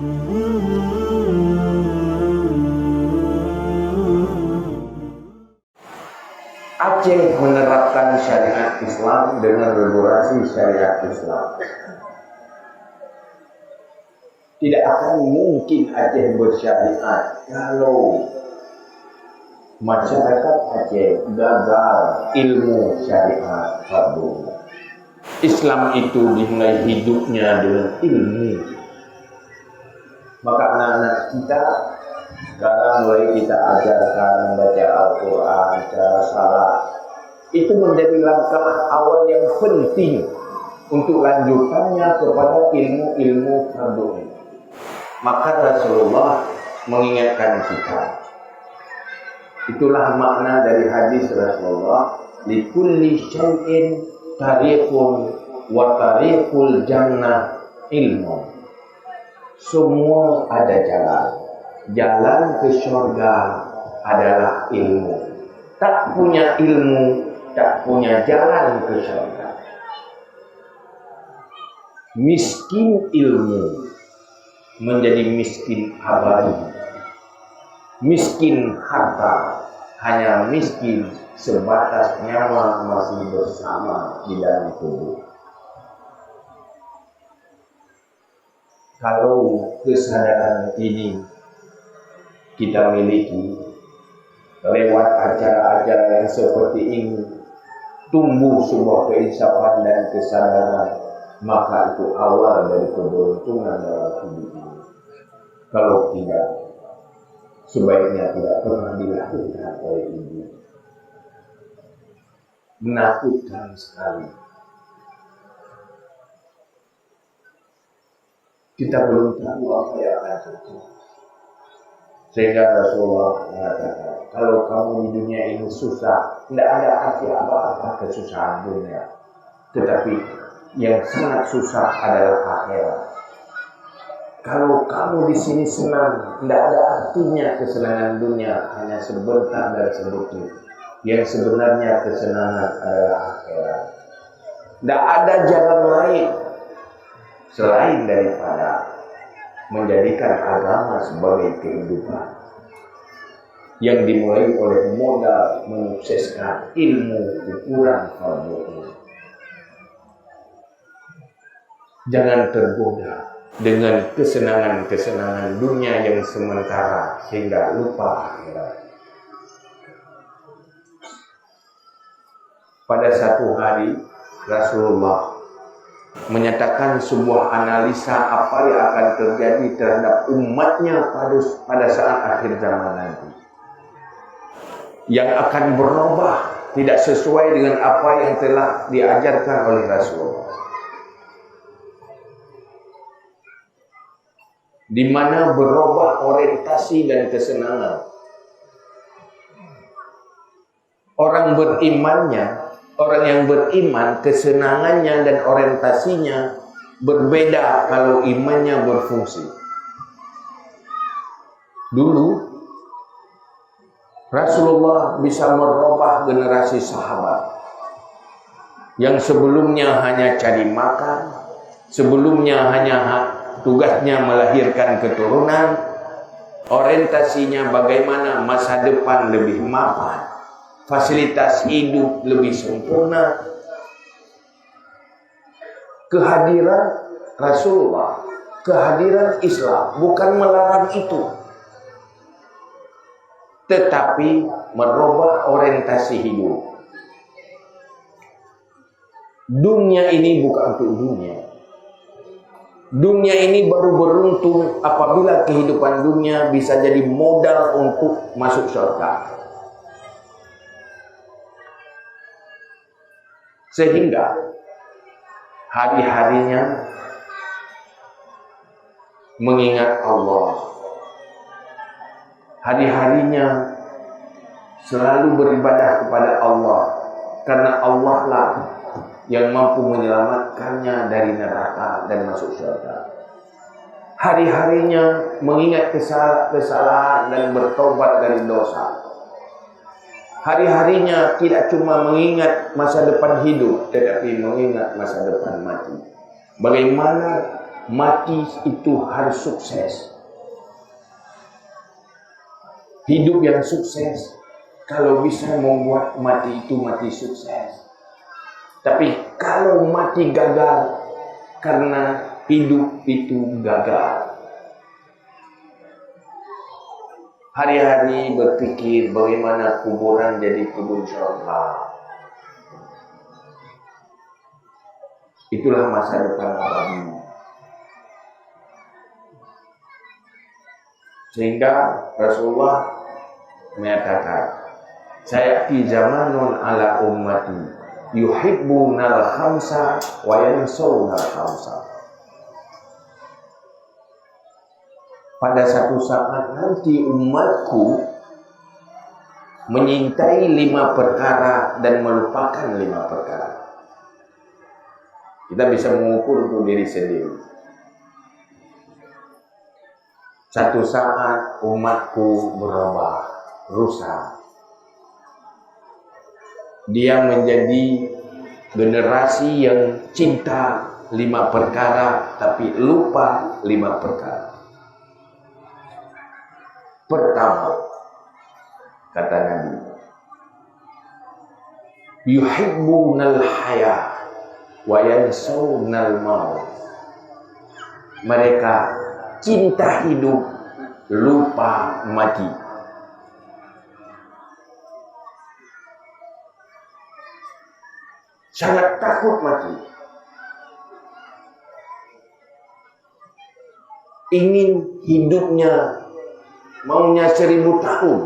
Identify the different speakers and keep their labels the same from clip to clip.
Speaker 1: Aceh menerapkan syariat Islam dengan regulasi syariat Islam. Tidak akan mungkin Aceh bersyariat kalau masyarakat Aceh gagal ilmu syariat fardu. Islam itu dimulai hidupnya dengan ilmu. Maka anak-anak kita sekarang mulai kita ajarkan baca Al-Quran cara salah. Itu menjadi langkah awal yang penting untuk lanjutannya kepada ilmu-ilmu fardu. Maka Rasulullah mengingatkan kita. Itulah makna dari hadis Rasulullah, likulli syai'in tariqun wa tariqul jannah ilmu. Semua ada jalan. Jalan ke surga adalah ilmu. Tak punya ilmu, tak punya jalan ke surga. Miskin ilmu menjadi miskin abadi. Miskin harta hanya miskin sebatas nyawa masih bersama di dalam tubuh. Kalau kesadaran ini kita miliki lewat acara-acara yang seperti ini, tumbuh sebuah keinsafan dan kesadaran, maka itu awal dari keberuntungan dalam hidup ini. Kalau tidak, sebaiknya tidak pernah dilakukan oleh ibu. Menakutkan sekali. Kita belum tahu apa yang akan terjadi. Sehingga Rasulullah mengatakan, kalau kamu di dunia ini susah, tidak ada arti apa-apa kesusahan dunia. Tetapi yang sangat susah adalah akhirat. Kalau kamu di sini senang, tidak ada artinya kesenangan dunia, hanya sebentar dan sedikit. Yang sebenarnya kesenangan adalah akhirat. Tidak ada jalan lain selain daripada menjadikan agama sebagai kehidupan yang dimulai oleh modal menyukseskan ilmu ukuran fardu. Jangan tergoda dengan kesenangan-kesenangan dunia yang sementara sehingga lupa akhirat. Pada satu hari Rasulullah menyatakan sebuah analisa apa yang akan terjadi terhadap umatnya pada saat akhir zaman nanti, yang akan berubah tidak sesuai dengan apa yang telah diajarkan oleh Rasulullah, di mana berubah orientasi dan kesenangan. Orang yang beriman, kesenangannya dan orientasinya berbeda kalau imannya berfungsi. Dulu Rasulullah bisa merubah generasi sahabat yang sebelumnya hanya cari makan, sebelumnya hanya tugasnya melahirkan keturunan, orientasinya bagaimana masa depan lebih mapan, fasilitas hidup lebih sempurna. Kehadiran Rasulullah, kehadiran Islam bukan melarang itu, tetapi merubah orientasi hidup. Dunia ini bukan untuk dunia. Dunia ini baru beruntung apabila kehidupan dunia bisa jadi modal untuk masuk surga. Sehingga hari-harinya mengingat Allah, hari-harinya selalu beribadah kepada Allah, karena Allah lah yang mampu menyelamatkannya dari neraka dan masuk surga. Hari-harinya mengingat kesalahan dan bertobat dari dosa. Hari-harinya tidak cuma mengingat masa depan hidup, tetapi mengingat masa depan mati. Bagaimana mati itu harus sukses. Hidup yang sukses kalau bisa membuat mati itu mati sukses. Tapi kalau mati gagal karena hidup itu gagal, hari-hari berpikir bagaimana kuburan jadi kebun surga. Itulah masa depan abadi. Sehingga Rasulullah menyatakan, sayati zamanun ala ummati yuhibbunal khamsa wa yansawunal khamsa. Pada satu saat nanti umatku menyintai 5 perkara dan melupakan 5 perkara. Kita bisa mengukur untuk diri sendiri. Satu saat umatku berubah, rusak. Dia menjadi generasi yang cinta 5 perkara tapi lupa 5 perkara. Pertama, kata Nabi, yuhibbunal haya wa yansawunal maut. Mereka cinta hidup, lupa mati. Sangat takut mati. Ingin hidupnya, maunya 1000 tahun.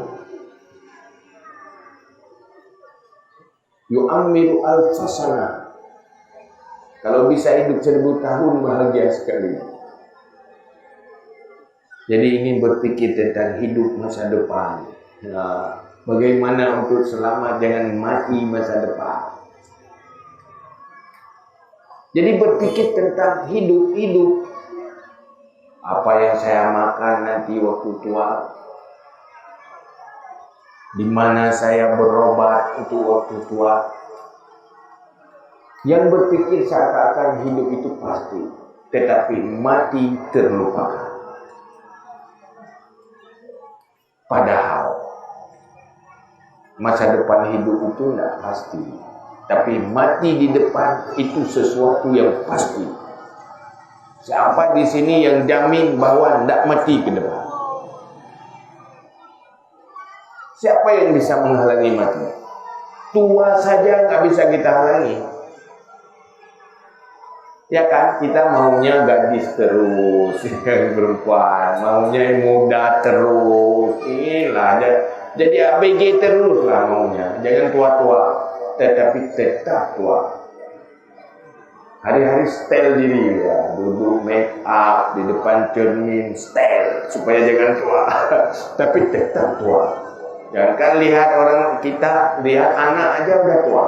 Speaker 1: Yu'ammiru al-fasana. Kalau bisa hidup 1000 tahun bahagia sekali. Jadi ingin berpikir tentang hidup masa depan. Nah, bagaimana untuk selamat jangan mati masa depan. Jadi berpikir tentang hidup. Apa yang saya makan nanti waktu tua. Di mana saya berobat untuk waktu tua. Yang berpikir seakan-akan hidup itu pasti, tetapi mati terlupakan. Padahal masa depan hidup itu tidak pasti, tapi mati di depan itu sesuatu yang pasti. Siapa di sini yang jamin bahwa tidak mati ke depan? Siapa yang bisa menghalangi mati? Tua saja nggak bisa kita halangi. Ya kan, kita maunya gadis terus, yang perempuan, maunya yang muda terus, inilah, jadi ABG terus lah maunya, jangan tua-tua, tetapi tetap tua. Hari-hari style diri ya, duduk make up di depan cermin, style supaya jangan tua, tapi tetap tua. Jangan kan lihat orang kita, lihat anak aja udah tua.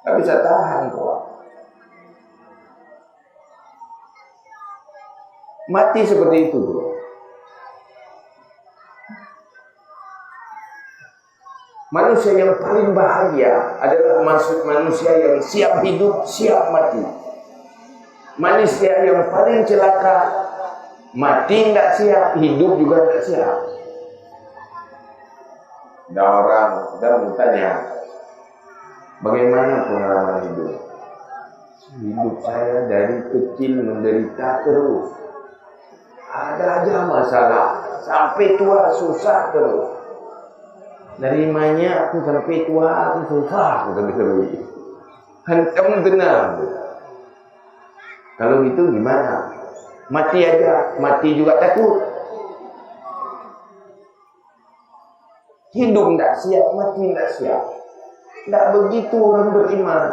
Speaker 1: Gak bisa tahan tua. Mati seperti itu bro. Manusia yang paling bahagia adalah manusia yang siap hidup, siap mati. Manusia yang paling celaka, mati tidak siap, hidup juga tidak siap. Ada orang bertanya, bagaimana pengalaman hidup? Hidup saya dari kecil menderita terus. Ada aja masalah, sampai tua susah terus. Nerimanya aku sampai tua aku susah, aku terus. Hantam tenang. Kalau gitu gimana? Mati aja, mati juga takut. Hidup tidak siap, mati tidak siap. Tidak begitu orang beriman.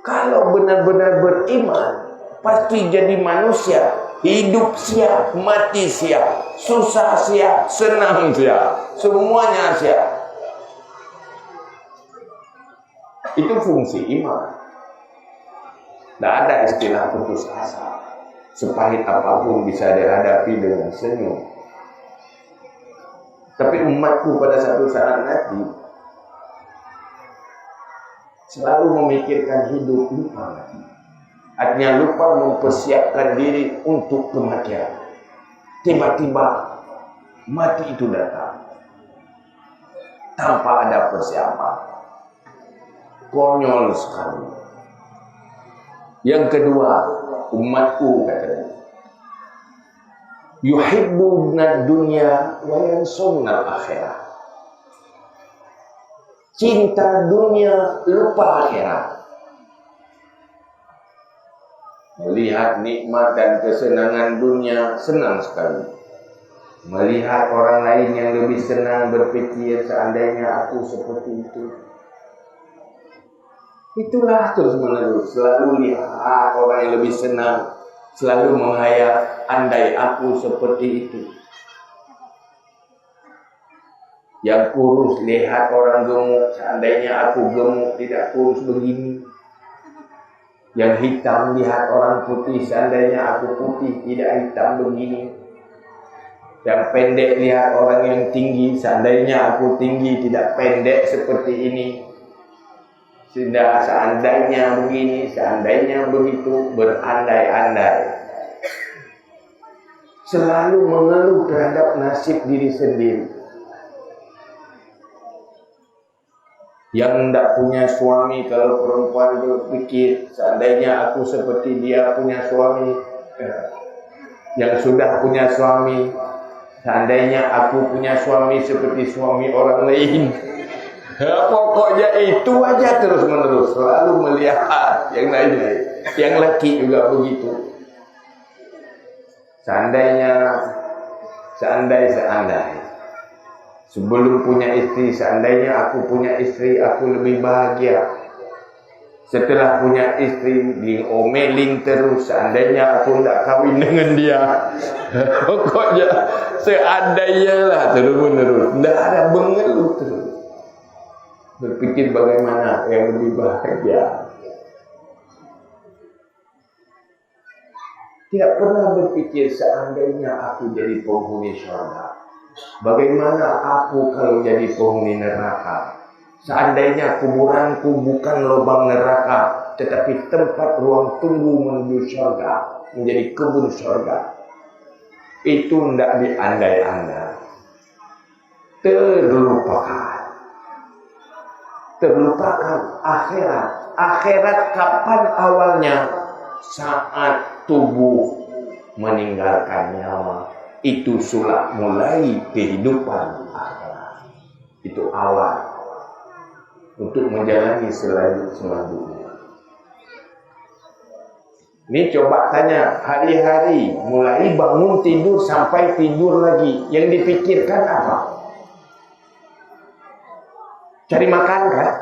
Speaker 1: Kalau benar-benar beriman, pasti jadi manusia. Hidup siap, mati siap, susah siap, senang siap, semuanya siap. Itu fungsi iman. Tidak ada istilah putus asa. Sepahit apapun bisa dihadapi dengan senyum. Tapi umatku pada satu saat nanti selalu memikirkan hidup, lupa mati. Artinya lupa mempersiapkan diri untuk kematian. Tiba-tiba mati itu datang tanpa ada persiapan. Konyol sekali. Yang kedua, umatku katanya, yuhibbuna dunya wa yansawna al-akhirah. Cinta dunia, lupa akhirat. Melihat nikmat dan kesenangan dunia, senang sekali. Melihat orang lain yang lebih senang, berpikir seandainya aku seperti itu. Itulah terus menerus, selalu lihat orang yang lebih senang, selalu menghayal andai aku seperti itu. Yang kurus lihat orang gemuk, seandainya aku gemuk tidak kurus begini. Yang hitam lihat orang putih, seandainya aku putih tidak hitam begini. Yang pendek lihat orang yang tinggi, seandainya aku tinggi tidak pendek seperti ini. Seandainya begini, seandainya begitu, berandai-andai. Selalu mengeluh terhadap nasib diri sendiri. Yang tidak punya suami, kalau perempuan berpikir seandainya aku seperti dia punya suami. Yang sudah punya suami, seandainya aku punya suami seperti suami orang lain. Pokoknya itu aja terus menerus, selalu melihat yang lain-lain. Yang laki juga begitu. Seandainya sebelum punya istri, seandainya aku punya istri, aku lebih bahagia. Setelah punya istri, diomelin terus, seandainya aku tidak kawin dengan dia. Pokoknya seandainya lah terus menerus, tidak ada mengeluh terus. Berpikir bagaimana yang lebih bahagia. Tidak pernah berpikir seandainya aku jadi penghuni surga. Bagaimana aku kalau jadi penghuni neraka? Seandainya kuburanku bukan lubang neraka, tetapi tempat ruang tunggu menuju surga, menjadi kebun surga. Itu tidak diandai-andai. Terlupakan akhirat. Akhirat kapan awalnya? Saat tubuh meninggalkan nyawa. Itu sudah mulai kehidupan akhirat. Itu awal untuk menjalani selanjutnya. Ini coba tanya, hari-hari mulai bangun tidur sampai tidur lagi, yang dipikirkan apa? Cari makan kan?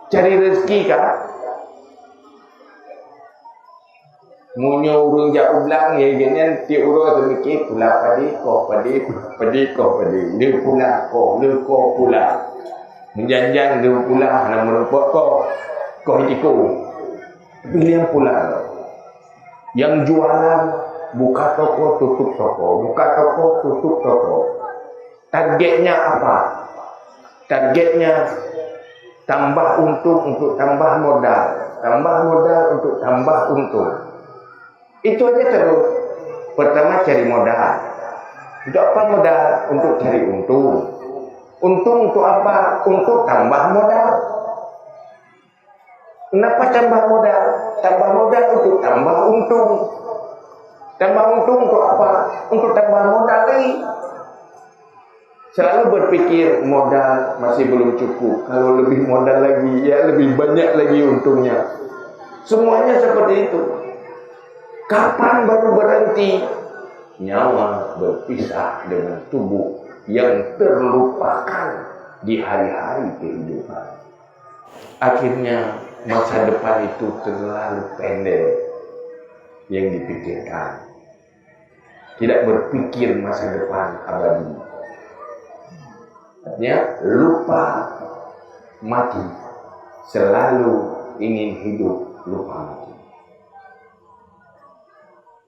Speaker 1: Cari rezeki kan? Munyo urung jauh belang ya gini ti urung mikir pula padi dia pula pula menjanjang dia pula nak merupak ko hitiku pilih yang pula yang jualan buka toko tutup toko, buka toko tutup toko. Targetnya apa? Targetnya tambah untung untuk tambah modal untuk tambah untung. Itu aja terus. Pertama cari modal. Untuk apa modal? Untuk cari untung. Untung untuk apa? Untuk tambah modal. Kenapa tambah modal? Tambah modal untuk tambah untung. Tambah untung untuk apa? Untuk tambah modal lagi. Selalu berpikir modal masih belum cukup. Kalau lebih modal lagi, ya lebih banyak lagi untungnya. Semuanya seperti itu. Kapan baru berhenti? Nyawa berpisah dengan tubuh yang terlupakan di hari-hari kehidupan. Akhirnya masa depan itu terlalu pendek yang dipikirkan. Tidak berpikir masa depan abadi. Artinya lupa mati. Selalu ingin hidup, lupa mati.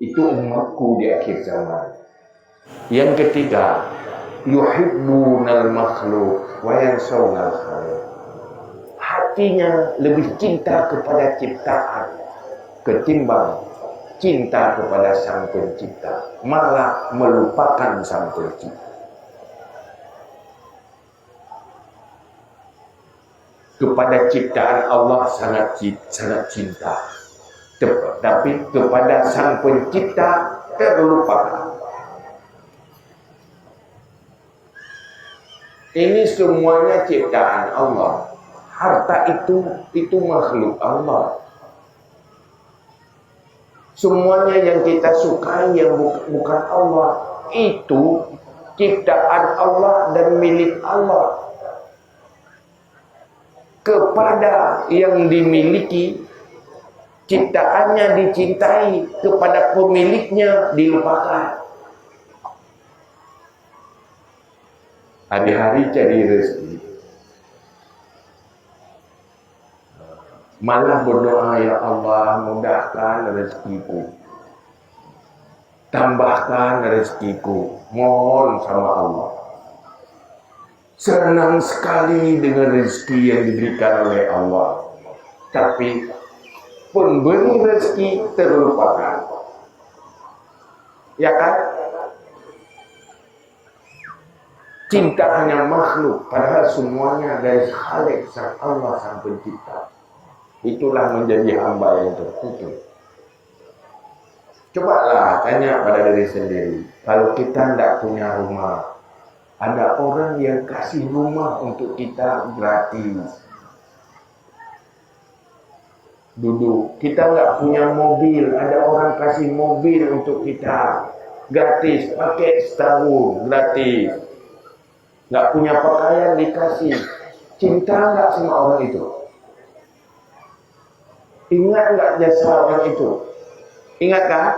Speaker 1: Itu umatku di akhir zaman. Yang ketiga, yuhibbunal makhluk wa yansawna al-khaliq. hatinya lebih cinta kepada ciptaan ketimbang cinta kepada Sang Pencipta, malah melupakan Sang Pencipta. Kepada ciptaan Allah sangat cinta, tapi kepada Sang Pencipta terlupakan. Ini semuanya ciptaan Allah. Harta itu makhluk Allah. Semuanya yang kita sukai yang bukan Allah, itu ciptaan Allah dan milik Allah. Kepada yang dimiliki, ciptaannya dicintai, kepada pemiliknya dilupakan. Hari-hari cari rezeki, malah berdoa, ya Allah mudahkan rezekiku, tambahkan rezekiku, mohon sama Allah. Senang sekali dengan rezeki yang diberikan oleh Allah, tapi pemberi rezeki terlupakan. Ya kan? Cinta hanya makhluk, padahal semuanya dari Khalik Sang Allah Sang Pencipta. Itulah menjadi hamba yang terputus. Cobalah tanya pada diri sendiri, kalau kita tidak punya rumah, ada orang yang kasih rumah untuk kita gratis. Duduk, kita nggak punya mobil, ada orang kasih mobil untuk kita gratis, pakai setahun gratis. Nggak punya pakaian dikasih. Cinta nggak sama orang itu? Ingat nggak jasa orang itu? Ingat kan?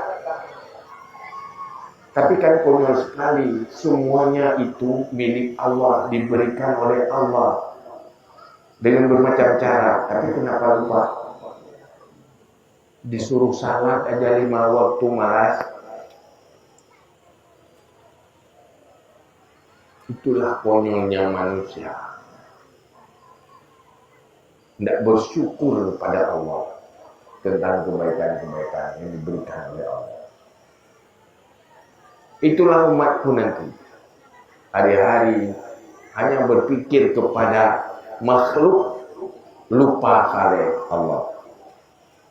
Speaker 1: Tapi kan konyol sekali, semuanya itu milik Allah, diberikan oleh Allah dengan bermacam cara. Tapi kenapa lupa? Disuruh salat aja 5 waktu malas. Itulah konyolnya manusia. Tidak bersyukur pada Allah tentang kebaikan-kebaikan yang diberikan oleh Allah. Itulah umatku nanti. Hari-hari hanya berpikir kepada makhluk, lupa Khalik Allah.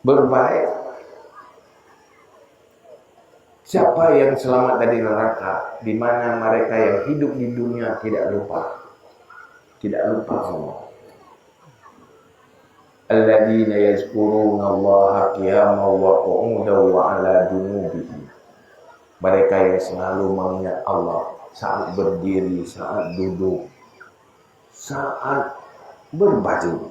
Speaker 1: Berbaik. Siapa yang selamat dari neraka? Di mana mereka yang hidup di dunia tidak lupa Allah. Alladzina yazkuruna Allaha qiyaman wa qu'udan wa 'ala junubihim. Mereka yang selalu mengingat Allah saat berdiri, saat duduk, saat berbaring.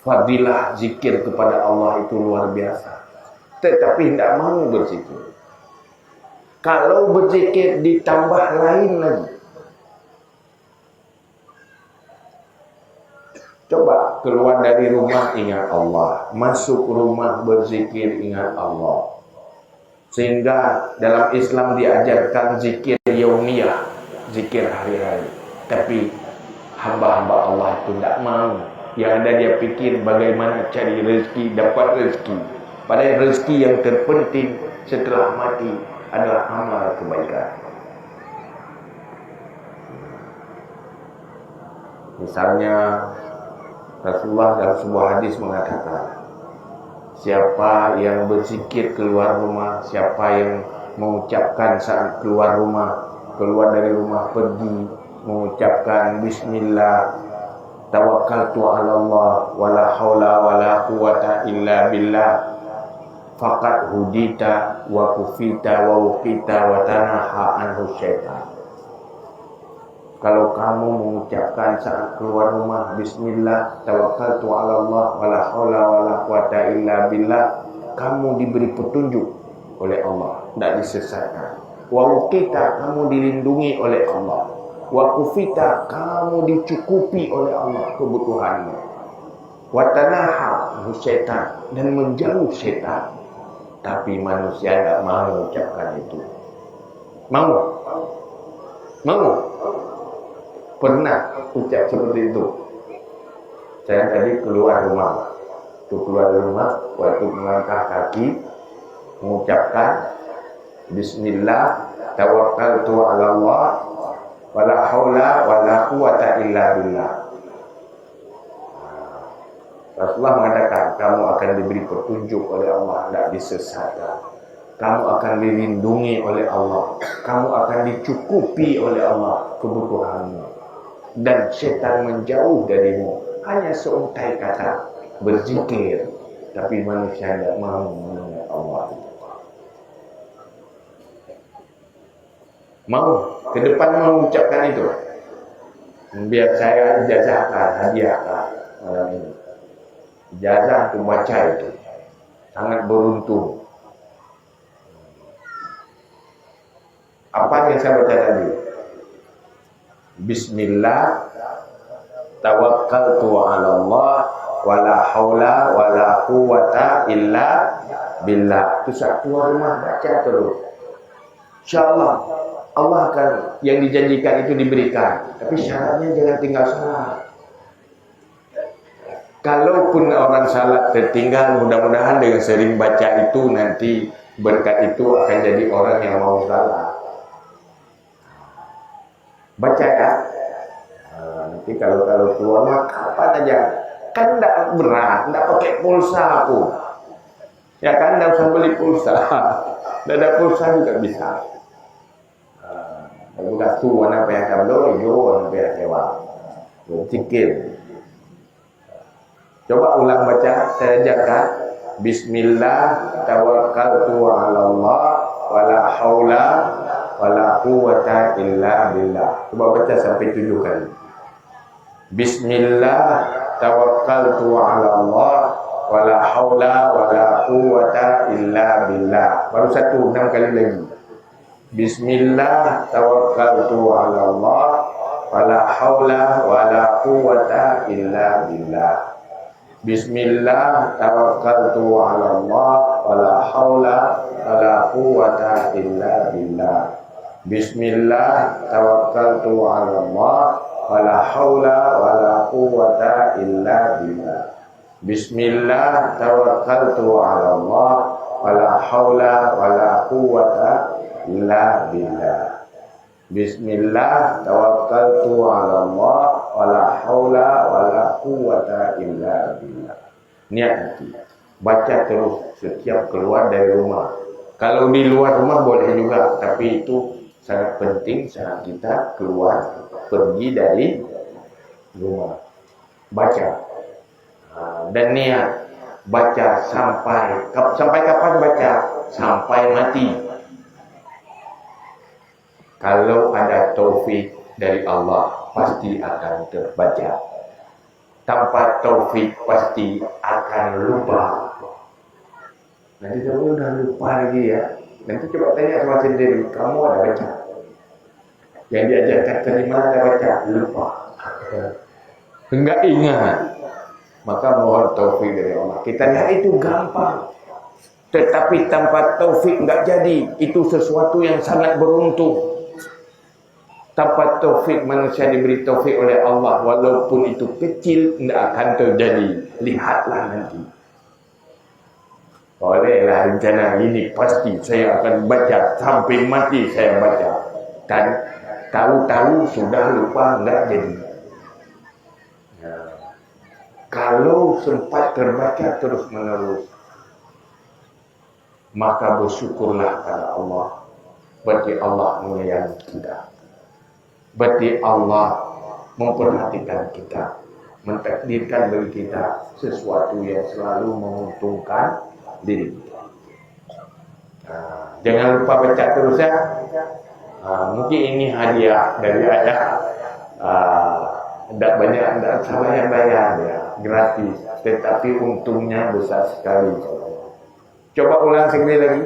Speaker 1: Fadilah zikir kepada Allah itu luar biasa. Tetapi tidak mau berzikir. Kalau berzikir ditambah lain lagi. Coba keluar dari rumah ingat Allah, masuk rumah berzikir ingat Allah. Sehingga dalam Islam diajarkan zikir yaumiyah, zikir hari-hari. Tapi hamba-hamba Allah itu tidak mau. Yang ada dia pikir bagaimana cari rezeki, dapat rezeki. Padahal rezeki yang terpenting setelah mati adalah amal kebaikan. Misalnya Rasulullah dalam sebuah hadis mengatakan, siapa yang berzikir keluar rumah, siapa yang mengucapkan saat keluar rumah, keluar dari rumah pergi, mengucapkan Bismillah, tawakkaltu ala Allah, wala haula wala quwata illa billah, faqad hudita wa kufita wa wuqita wa tanaha anhu syaitan. Kalau kamu mengucapkan saat keluar rumah Bismillah, tawakkaltu ala Allah, wala haula wala quwata illa billah, kamu diberi petunjuk oleh Allah, tidak disesatkan. Wa wuqita, kamu dilindungi oleh Allah. Wa kufita, kamu dicukupi oleh Allah kebutuhanmu. Wa tanaha anhu syaitan, dan menjauh syaitan. Tapi manusia tidak mau mengucapkan itu. Mau? pernah ucap seperti itu? Saya tadi keluar rumah. Keluar rumah, waktu melangkah kaki, mengucapkan Bismillah, tawakkaltu ala Allah, wala haula wala quwata illa billah. Rasulullah mengatakan, kamu akan diberi petunjuk oleh Allah, tidak disesatkan. Kamu akan dilindungi oleh Allah. Kamu akan dicukupi oleh Allah kebutuhanmu. Dan syaitan menjauh darimu. Hanya seuntai kata berzikir. Tapi manusia tidak mau mengingat Allah. Mau? Ke depan mau ucapkan itu? Biar saya ijazahkan, hadiahkan malam ini. Ijazah untuk baca itu. Sangat beruntung. Apa yang saya baca tadi? Bismillah, tawakkaltu ala Allah, wala haula wala quwata illa billah. Itu saat keluar rumah baca terus. InsyaAllah Allah akan yang dijanjikan itu diberikan. Tapi syaratnya jangan tinggal salat. Kalaupun orang salat tertinggal, mudah-mudahan dengan sering baca itu nanti berkat itu akan jadi orang yang mau salat. Baca ya. Nanti kalau keluar mah kapan aja. Kan tidak berat, tidak pakai pulsa pun. Ya kan, tidak usah beli pulsa. Tidak ada pulsa juga bisa. Bukan tu warna payah kabel, hijau warna payah sewa. Berfikir. Coba ulang baca, saya ajarkan. Bismillah, tawakkaltu ala Allah, wala haula wala quwata illa billah. Coba baca sampai 7 kali. Bismillah, tawakkaltu ala Allah, wala haula wala quwata illa billah. Baru 1, 6 kali lagi. Bismillah, tawakkaltu ala Allah, wala haula wala quwata illa billah. Bismillah, tawakkaltu ala Allah, wala haula wala quwata illa billah. Bismillah, tawakkaltu ala Allah, wala haula wala quwata illa billah. Bismillah, tawakkaltu ala Allah, wala haula wala quwata illa billah. Bismillah, tawakkaltu ala Allah, wala haula wala quwata illa billah. Niat hati. Baca terus setiap keluar dari rumah. Kalau di luar rumah boleh juga, tapi itu sangat penting saat kita keluar pergi dari rumah. Baca. Dan niat baca sampai kapan baca? Sampai mati. Kalau ada taufik dari Allah, pasti akan terbaca. Tanpa taufik, pasti akan lupa. Nanti kamu udah lupa lagi ya. Nanti coba tanya sama sendiri, kamu ada baca? Yang diajarkan tadi mana ada baca? Lupa. Enggak ingat. Maka mohon taufik dari Allah. Kita lihat itu gampang. Tetapi tanpa taufik enggak jadi. Itu sesuatu yang sangat beruntung. Tanpa taufik, manusia diberi taufik oleh Allah, walaupun itu kecil, tidak akan terjadi. Lihatlah nanti. Olehlah rencana ini pasti saya akan baca sampai mati, saya baca. Dan tahu-tahu sudah lupa, enggak jadi. Kalau sempat terbaca terus-menerus, maka bersyukurlah pada Allah. Berarti Allah menyayangi kita. Berarti Allah memperhatikan kita, mentakdirkan bagi kita sesuatu yang selalu menguntungkan diri kita. Jangan lupa baca terus ya. Mungkin ini hadiah dari ayah. Tidak banyak, tidak salah yang bayar ya, gratis. Tetapi untungnya besar sekali. Coba ulang sekali lagi.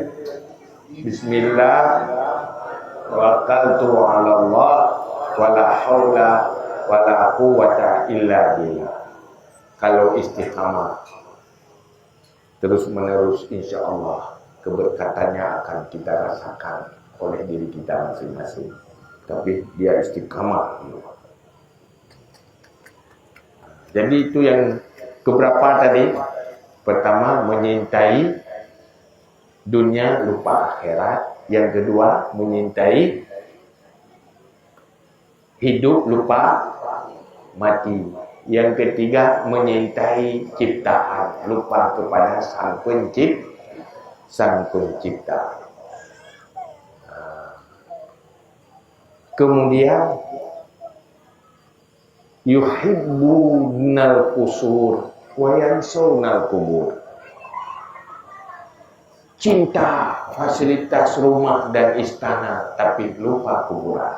Speaker 1: Bismillah, tawakkaltu ala Allah, wala haula wala quwata illa billah. Kalau istiqamah terus menerus, insya Allah keberkatannya akan kita rasakan oleh diri kita masing-masing. Tapi dia istiqamah. Jadi itu yang keberapa tadi? Pertama, menyintai dunia lupa akhirat. Yang kedua, menyintai hidup lupa mati. Yang ketiga, menyintai ciptaan, lupa kepada sang pencipta. Kemudian yuhibbunal qusur wa yansawunal kubur. Cinta fasilitas rumah dan istana, tapi lupa kuburan.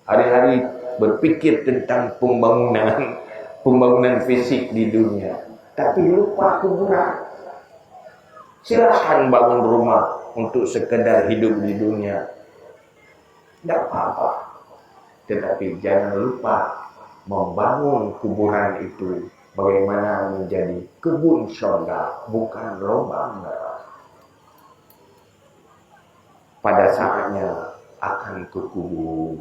Speaker 1: Hari-hari berpikir tentang pembangunan fisik di dunia, tapi lupa kuburan. Silahkan bangun rumah untuk sekedar hidup di dunia, tidak apa-apa. Tetapi jangan lupa membangun kuburan itu bagaimana menjadi kebun surga, bukan lubang neraka. Pada saatnya akan ke kubur,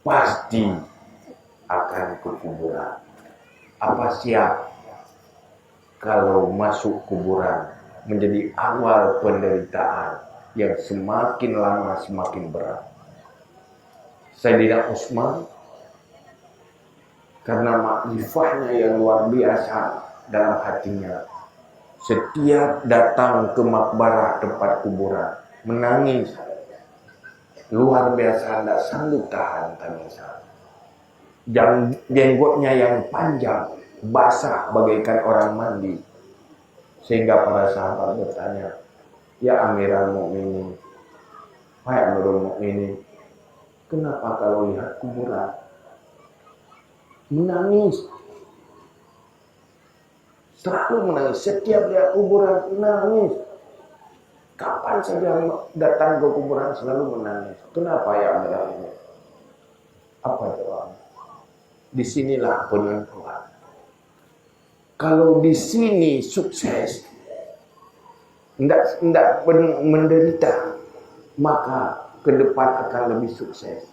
Speaker 1: pasti akan ke kuburan. Apa siap kalau masuk kuburan menjadi awal penderitaan yang semakin lama semakin berat? Sayyidina Utsman karena makrifahnya yang luar biasa dalam hatinya, setiap datang ke makbarah tempat kuburan menangis luar biasa, tidak sanggup tahan tangisan. Jenggotnya yang panjang basah bagaikan orang mandi, sehingga para sahabat bertanya, "Ya Amirul Mukminin, wahai Amirul Mukminin, kenapa kalau lihat kuburan menangis? Selalu menangis, setiap lihat kuburan menangis. Kapan saja datang ke kuburan selalu menangis. Kenapa ya Amirul Mukminin?" Apa jawabnya? Disinilah penentuan. Kalau di sini sukses, tidak menderita, maka ke depan akan lebih sukses.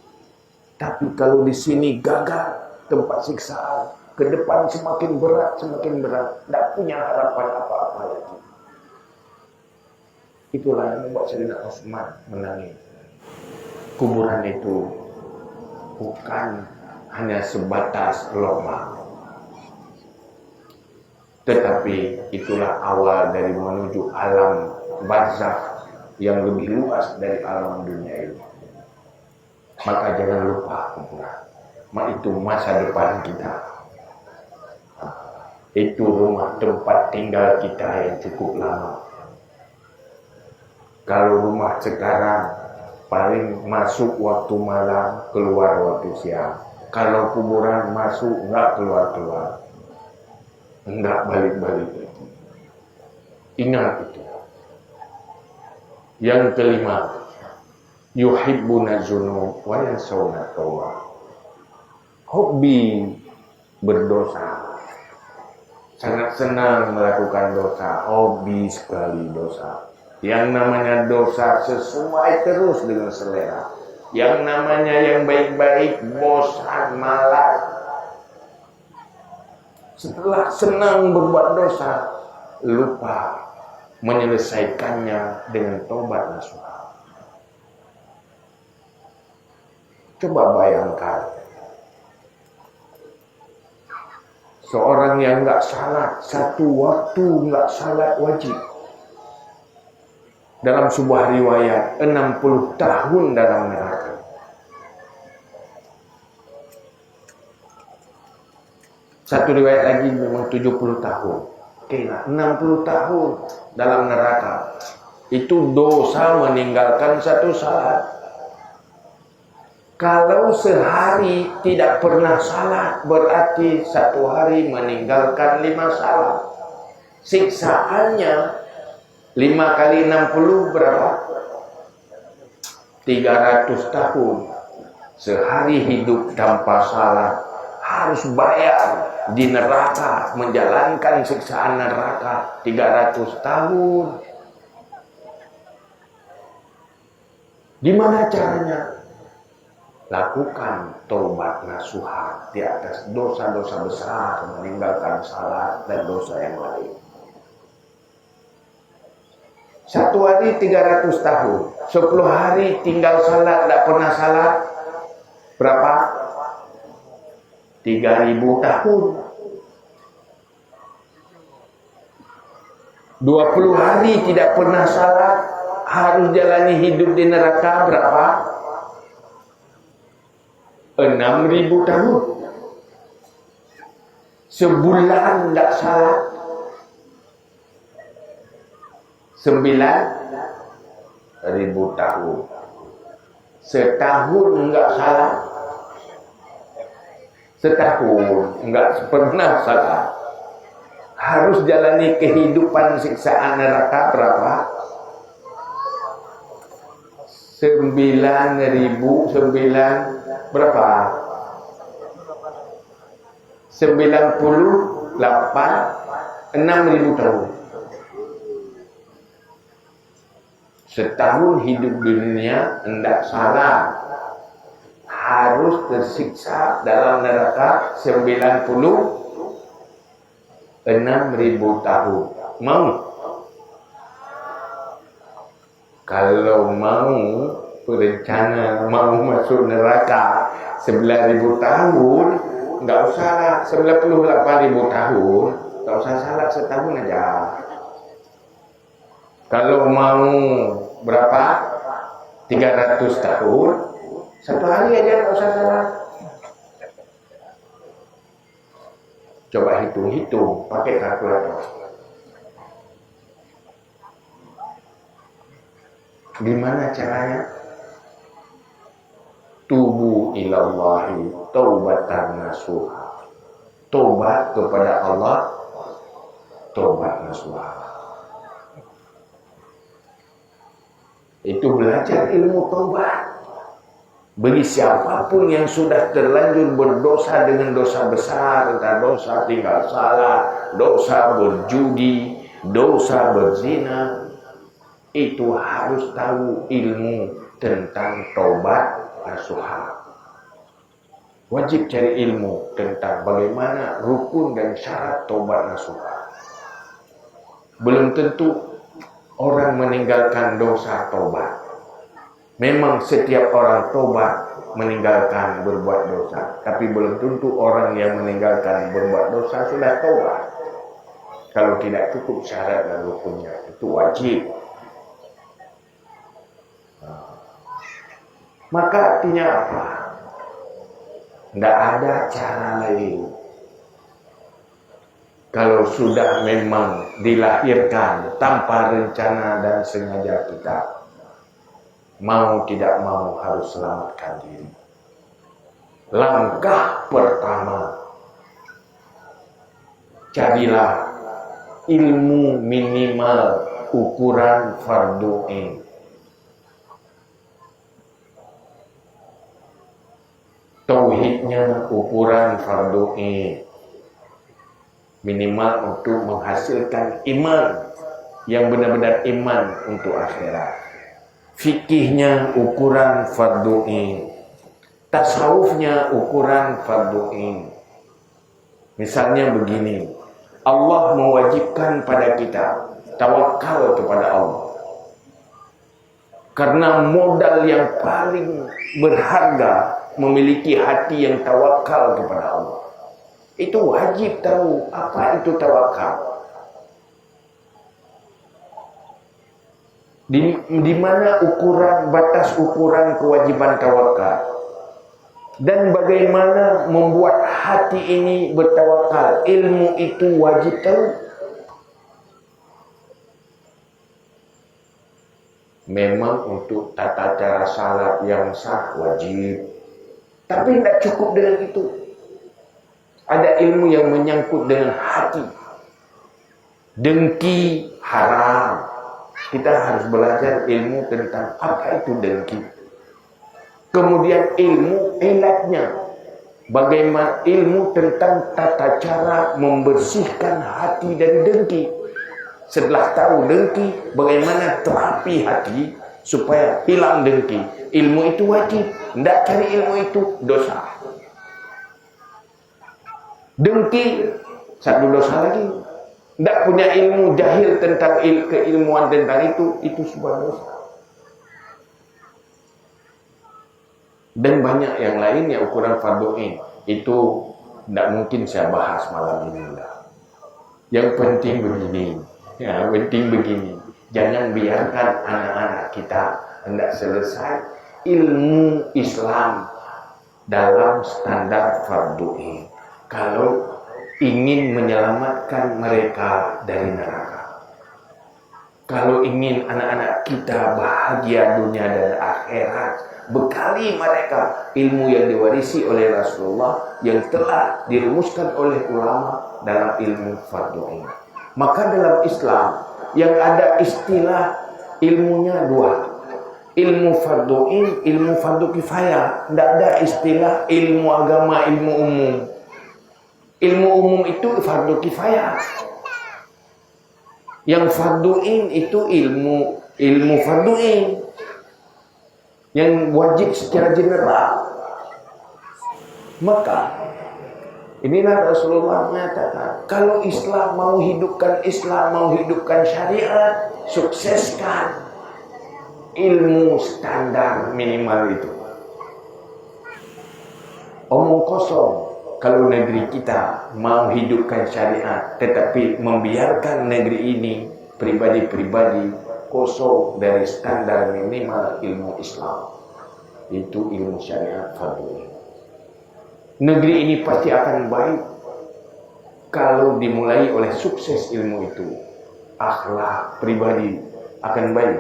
Speaker 1: Tapi kalau di sini gagal, tempat siksaan, ke depan semakin berat, tidak punya harapan apa-apa lagi. Itulah yang membuat Sayyidina Utsman menangis. Kuburan itu bukan hanya sebatas lubang, tetapi itulah awal dari menuju alam barzakh yang lebih luas dari alam dunia ini. Maka jangan lupa kuburan. Itu masa depan kita. Itu rumah tempat tinggal kita yang cukup lama. Kalau rumah sekarang paling masuk waktu malam, keluar waktu siang. Kalau kuburan masuk enggak keluar-keluar, enggak balik-balik lagi. Ingat itu. Yang kelima, yuhibbuna dzunub wa yansawna tauba. Hobi berdosa, sangat senang melakukan dosa, hobi sekali dosa. Yang namanya dosa sesuai terus dengan selera. Yang namanya yang baik-baik bosan, malas. Setelah senang berbuat dosa, lupa menyelesaikannya dengan tobat nasuha. Coba bayangkan, seorang yang nggak salat satu waktu, nggak salat wajib. Dalam sebuah riwayat 60 tahun dalam neraka. Satu riwayat lagi memang 70 tahun. Oke lah, 60 tahun dalam neraka. Itu dosa meninggalkan satu salat. Kalau sehari tidak pernah salat, berarti satu hari meninggalkan 5 salat. Siksaannya 5 kali 60 berapa? 300 tahun. Sehari hidup tanpa salat, harus bayar di neraka, menjalankan siksaan neraka 300 tahun. Gimana caranya? lakukan taubat nasuha di atas dosa-dosa besar, meninggalkan salat dan dosa yang lain. 1 hari 300 tahun, 10 hari tinggal salat, tidak pernah salat, berapa? 3000 tahun. 20 hari tidak pernah salat, harus jalani hidup di neraka, berapa? 6000 tahun. Sebulan tidak salat, 9000 tahun. Setahun enggak salah. Setahun enggak pernah salah. Harus jalani kehidupan siksaan neraka berapa? 9.009 berapa? 98 6.000 tahun. Setahun hidup di dunia tidak salah, harus tersiksa dalam neraka 96.000 tahun. Mau? Kalau mau berencana mau masuk neraka 9.000 tahun, nggak usah lah 98.000 tahun, nggak usah salat setahun aja. Kalau mau berapa? 300 tahun, 1 hari aja nggak usah salat. Coba hitung-hitung pakai kalkulator. Gimana caranya? Tubu ilallahi taubatan nasuha. Tobat kepada Allah, tobat nasuha. Itu belajar ilmu taubat. Bagi siapapun yang sudah terlanjur berdosa dengan dosa besar, entah dosa tinggal salah, dosa berjudi, dosa berzina, itu harus tahu ilmu tentang taubat nasuha. Wajib cari ilmu tentang bagaimana rukun dan syarat taubat nasuha. Belum tentu orang meninggalkan dosa taubat. Memang setiap orang taubat meninggalkan berbuat dosa, tapi belum tentu orang yang meninggalkan berbuat dosa sudah taubat. Kalau tidak cukup syarat dan rukunnya, itu wajib. Maka artinya apa? Tidak ada cara lain. Kalau sudah memang dilahirkan tanpa rencana dan sengaja kita, mau tidak mau harus selamatkan diri. Langkah pertama, carilah ilmu minimal ukuran fardu ain. Tauhidnya ukuran fardu ain. Minimal untuk menghasilkan iman yang benar-benar iman untuk akhirat. Fikihnya ukuran fardu ain. Tasawufnya ukuran fardu ain. Misalnya begini, Allah mewajibkan pada kita tawakal kepada Allah. Karena modal yang paling berharga memiliki hati yang tawakal kepada Allah. Itu wajib tahu apa itu tawakal. Di mana ukuran, batas ukuran kewajiban tawakal. Dan bagaimana membuat hati ini bertawakal. Ilmu itu wajib tahu. Memang untuk tata cara salat yang sah wajib. Tapi tidak cukup dengan itu. Ada ilmu yang menyangkut dengan hati. Dengki haram. Kita harus belajar ilmu tentang apa itu dengki. Kemudian ilmu ilatnya. Bagaimana ilmu tentang tata cara membersihkan hati dari dengki. Setelah tahu dengki, bagaimana terapi hati supaya hilang dengki. ilmu itu wajib. Tidak cari ilmu itu dosa. Dengki, satu dosa lagi. Tidak punya ilmu, jahil tentang keilmuan tentang itu sebuah dosa. Dan banyak yang lainnya ukuran fardu ain. Itu tidak mungkin saya bahas malam ini. Yang penting begini, jangan biarkan anak-anak kita hendak selesai ilmu Islam dalam standar fardu ain. Kalau ingin menyelamatkan mereka dari neraka, kalau ingin anak-anak kita bahagia dunia dan akhirat, bekali mereka ilmu yang diwarisi oleh Rasulullah yang telah dirumuskan oleh ulama dalam ilmu fardu ain. Maka dalam Islam yang ada istilah ilmunya dua, ilmu fardu ain, ilmu fardu kifayah. Tidak ada istilah ilmu agama, ilmu umum. Ilmu umum itu fardu kifayah. Yang fardu ain itu ilmu fardu ain yang wajib secara general. Maka inilah Rasulullah mengatakan, kalau Islam mau hidupkan Islam, mau hidupkan syariat, sukseskan ilmu standar minimal itu. Omong kosong kalau negeri kita mau hidupkan syariat tetapi membiarkan negeri ini pribadi-pribadi kosong dari standar minimal ilmu Islam, itu ilmu syariat fardu. Negeri ini pasti akan baik kalau dimulai oleh sukses ilmu itu. Akhlak pribadi akan baik.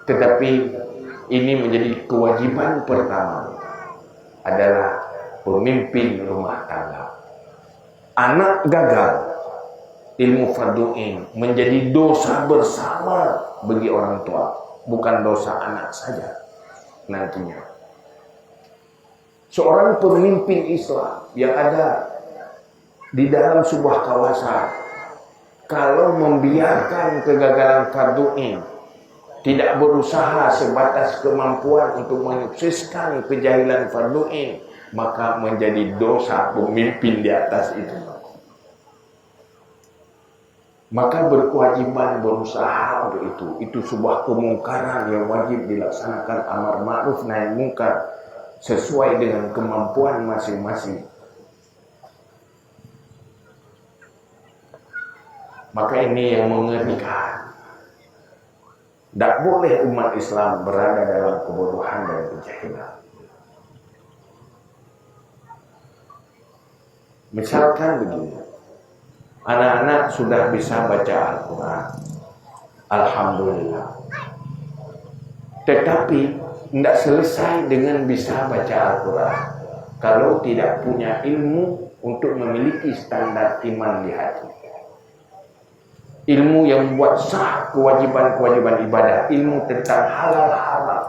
Speaker 1: Tetapi ini menjadi kewajiban pertama adalah pemimpin rumah tangga. Anak gagal ilmu fardu ain menjadi dosa bersama bagi orang tua, bukan dosa anak saja nantinya. Seorang pemimpin Islam yang ada di dalam sebuah kawasan, kalau membiarkan kegagalan fardu ain, tidak berusaha sebatas kemampuan untuk menyukseskan kejahilan fardu ain, maka menjadi dosa pemimpin di atas itu. Maka berkewajiban berusaha untuk itu. Itu sebuah kemungkaran yang wajib dilaksanakan, amar ma'ruf nahi mungkar sesuai dengan kemampuan masing-masing. Maka ini yang mengerikan. Tidak boleh umat Islam berada dalam kebodohan dan kejahilan. Misalkan begini, anak-anak sudah bisa baca Al-Quran, alhamdulillah. Tetapi tidak selesai dengan bisa baca Al-Quran kalau tidak punya ilmu untuk memiliki standar iman di hati. Ilmu yang membuat sah kewajiban-kewajiban ibadah, ilmu tentang halal haram.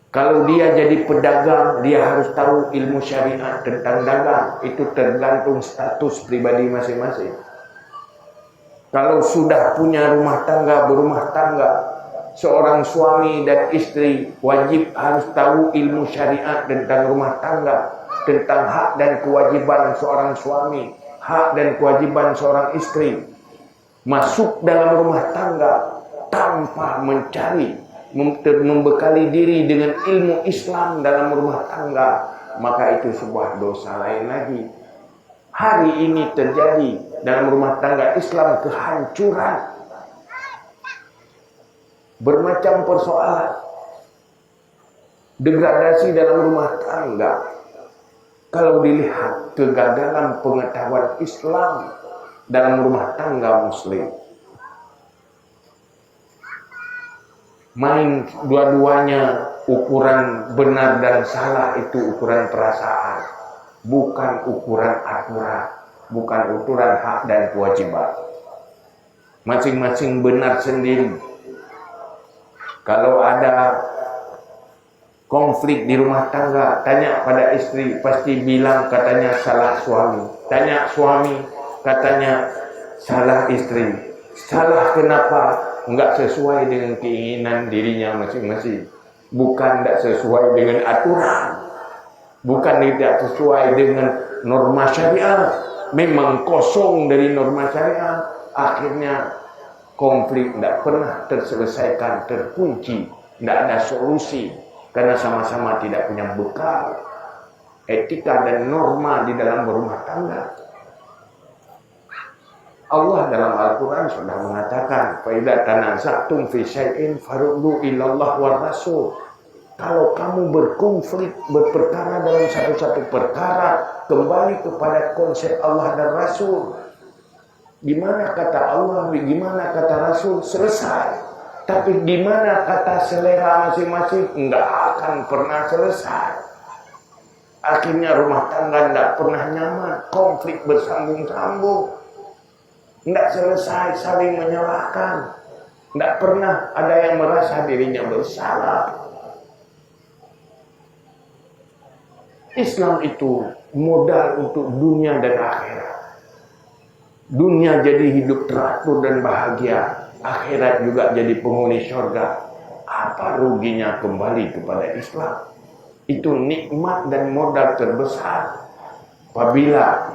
Speaker 1: Kalau dia jadi pedagang, dia harus tahu ilmu syariat tentang dagang. Itu tergantung status pribadi masing-masing. Kalau sudah punya rumah tangga, berumah tangga, seorang suami dan istri wajib harus tahu ilmu syariat tentang rumah tangga, tentang hak dan kewajiban seorang suami, hak dan kewajiban seorang istri. Masuk dalam rumah tangga tanpa mencari, membekali diri dengan ilmu Islam dalam rumah tangga, maka itu sebuah dosa lain lagi. Hari ini terjadi dalam rumah tangga Islam kehancuran. Bermacam persoalan. Degradasi dalam rumah tangga. Kalau dilihat kegagalan pengetahuan Islam dalam rumah tangga Muslim, main dua-duanya ukuran benar dan salah itu ukuran perasaan, bukan ukuran aturan, bukan ukuran hak dan kewajiban. Masing-masing benar sendiri. Kalau ada konflik di rumah tangga, tanya pada istri, pasti bilang katanya salah suami. Tanya suami, katanya salah istri. Salah kenapa? enggak sesuai dengan keinginan dirinya masing-masing, bukan tidak sesuai dengan aturan, bukan tidak sesuai dengan norma syariah, memang kosong dari norma syariah, akhirnya konflik tidak pernah terselesaikan, terkunci, tidak ada solusi, karena sama-sama tidak punya bekal etika dan norma di dalam berumah tangga. Allah dalam Al-Quran sudah mengatakan, "Fa idza tanaza'tum fi syai'in faruddu ilallah war rasul." Kalau kamu berkonflik, berperkara dalam satu perkara, kembali kepada konsep Allah dan Rasul. Gimana kata Allah, gimana kata Rasul, selesai. Tapi gimana kata selera masing-masing, enggak akan pernah selesai. Akhirnya rumah tangga enggak pernah nyaman, konflik bersambung-sambung. Tidak selesai, saling menyalahkan. Tidak pernah ada yang merasa dirinya bersalah. Islam itu modal untuk dunia dan akhirat. Dunia jadi hidup teratur dan bahagia, akhirat juga jadi penghuni surga. Apa ruginya kembali kepada Islam? Itu nikmat dan modal terbesar. Apabila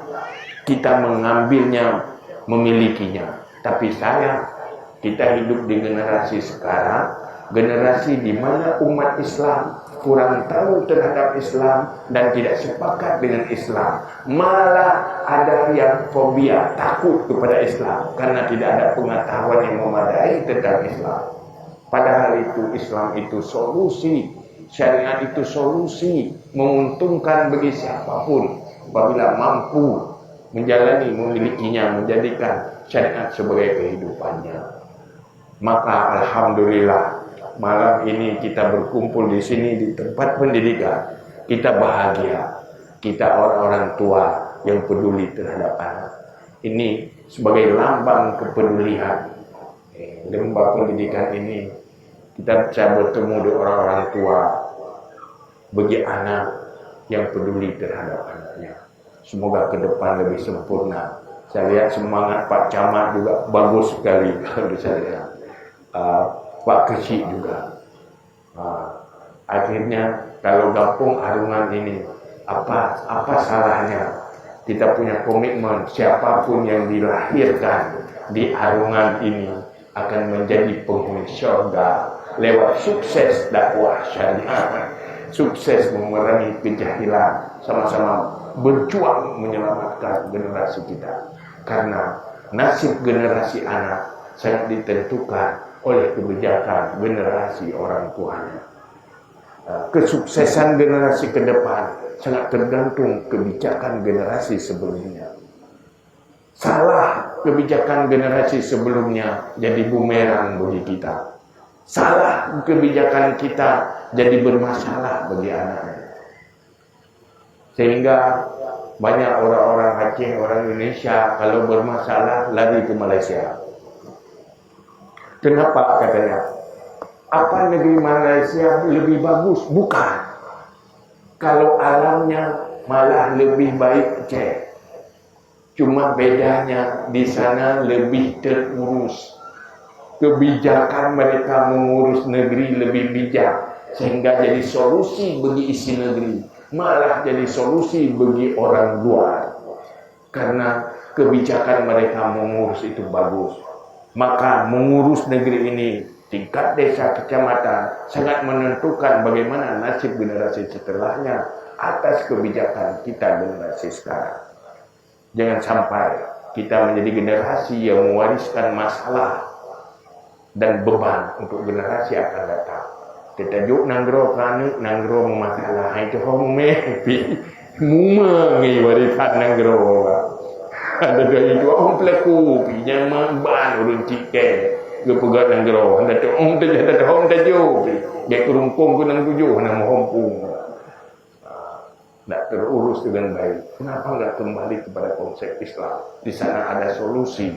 Speaker 1: kita mengambilnya, memilikinya. Tapi sayang, kita hidup di generasi sekarang, generasi di mana umat Islam kurang tahu terhadap Islam dan tidak sepakat dengan Islam. Malah ada yang fobia, takut kepada Islam karena tidak ada pengetahuan yang memadai tentang Islam. Padahal itu Islam itu solusi, syariat itu solusi, menguntungkan bagi siapapun apabila mampu menjalani, memilikinya, menjadikan syariat sebagai kehidupannya. Maka alhamdulillah malam ini kita berkumpul di sini di tempat pendidikan. Kita bahagia. Kita orang-orang tua yang peduli terhadap anak. Ini sebagai lambang kepedulian. Lembaga pendidikan ini kita bisa bertemu dengan orang-orang tua bagi anak yang peduli terhadap anaknya. Semoga ke depan lebih sempurna. Saya lihat semangat Pak Camat juga bagus sekali kalau saya lihat. Pak Kecik juga. Akhirnya kalau gabung arungan ini, apa salahnya kita punya komitmen siapapun yang dilahirkan di arungan ini akan menjadi penghuni surga lewat sukses dakwah syariah, sukses memerangi kejahilan, sama-sama berjuang menyelamatkan generasi kita. Karena nasib generasi anak sangat ditentukan oleh kebijakan generasi orang tuanya. Kesuksesan generasi ke depan sangat tergantung kebijakan generasi sebelumnya. Salah kebijakan generasi sebelumnya jadi bumerang bagi kita. Salah kebijakan kita jadi bermasalah bagi anaknya. Sehingga banyak orang-orang Aceh, orang Indonesia kalau bermasalah lari ke Malaysia. Kenapa katanya? Apa negeri Malaysia lebih bagus? Bukan. Kalau alamnya malah lebih baik Aceh. Cuma bedanya di sana lebih terurus. Kebijakan mereka mengurus negeri lebih bijak. Sehingga jadi solusi bagi isi negeri. Malah jadi solusi bagi orang luar. Karena kebijakan mereka mengurus itu bagus. Maka mengurus negeri ini tingkat desa, kecamatan sangat menentukan bagaimana nasib generasi setelahnya atas kebijakan kita generasi sekarang. Jangan sampai kita menjadi generasi yang mewariskan masalah dan beban untuk generasi akan datang. Tetajuk nanggro kanu nanggro masalah itu home muma ngi warisan nanggro. Ada dari itu orang pelaku pinjam ban urun cike gepegat nanggro. Ada tu orang terjadi orang terjauh. Dia kerungkung kunang tujuh nama hompung. Tak terurus dengan baik. Kenapa enggak kembali kepada konsep Islam? Di sana ada solusi.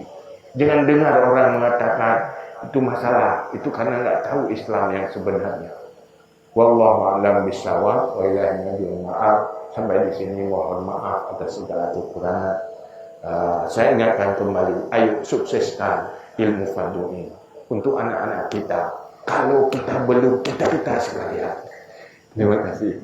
Speaker 1: Jangan dengar orang mengatakan itu masalah, itu karena enggak tahu Islam yang sebenarnya. Wallahu a'lam bishawab. Wa ilahi maaf. Sampai di sini mohon maaf atas segala kekurangan. Saya ingatkan kembali, ayo sukseskan ilmu fardu ini. untuk anak-anak kita. Kalau kita belum, kita sekalian. Terima kasih.